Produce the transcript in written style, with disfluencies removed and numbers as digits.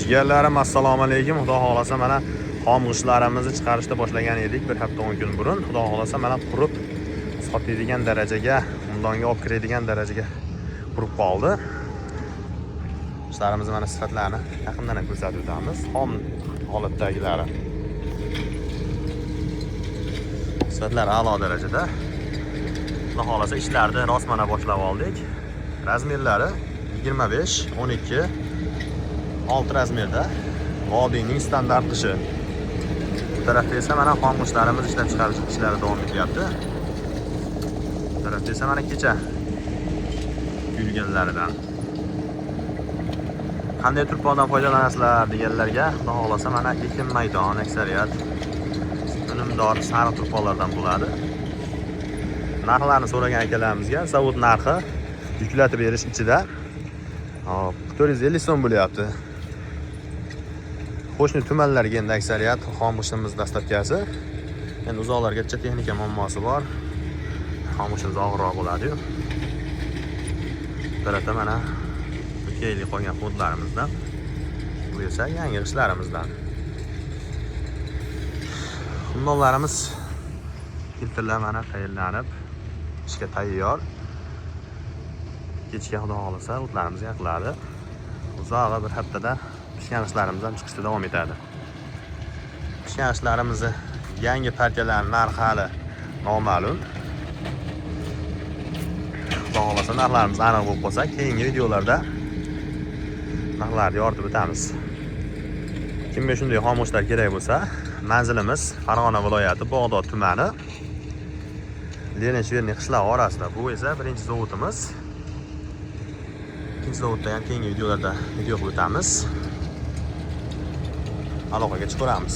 Jigarlarim, assalomu alaykum. Xudo xolasa mana xom g'ishtlarimizni chiqarishda boshlagan edik bir hafta 10 kun burun. Xudo xolasa mana qurib sotadigan darajaga, undonga olib kiradigan darajaga qurib qoldi. Ishlarimizni mana sifatlarini yaqindan ko'rsatib o'tamiz. Xom holatdagilari. Sifatlar a'lo darajada. Xudo xolasa ishlarni rostmana boshlab oldik. Razmerlari 25, 12, 6 razmerda. Vodiyning standart qishi. Bu tarafda esa mana xom g'ishtlarimiz ishlab chiqarish ishlari davom etyapti. Bu tarafda esa mana kecha yurganlaridan. Qanday turpoqdan foydalanasizlar deganlarga, xudo xolasa mana ekin maydon aksariyat unumdor sariq turpoqlardan bo'ladi. Narxlarni so'ragan akalarimizga zavod narxi yuklatib berish ichida 450 so'm bo'lyapti. Qo'shni tumanlarga endi aksariyat xom g'ishtimiz dastlabkasi. Endi uzoqlargacha texnika muammosi bor. Xom g'ishtimiz og'irroq bo'ladi-yu. Tarafda mana keyli qolgan hududlarimizdan. Bu esa yangi g'ishtlarimizdan. Xumdonlarimiz filtrlar mana tayyorlanib, ishga tayyor. Kechga xudo xolasa o'tlarimiz yaqiladi. Uzoq bir haftada pishgan g'ishtlarimiz ham chiqishda davom etadi. Pishgan g'ishtlarimizni yangi partiyalar narxi hali noma'lum. Xudo xolasa narxlarimiz aniq bo'lib qolsa, keyingi videolarda narxlarni yoritib o'tamiz. Kimga shunday xom g'ishtlar kerak bo'lsa, manzilimiz Farg'ona viloyati Bog'dod tumani Lenin-Shverniy qishlog'i orasida. Bu esa birinchi zavodimiz. Ikkinchi zavodda ham keyingi videolarda video qilib o'tamiz. Aloqaga chiqamiz.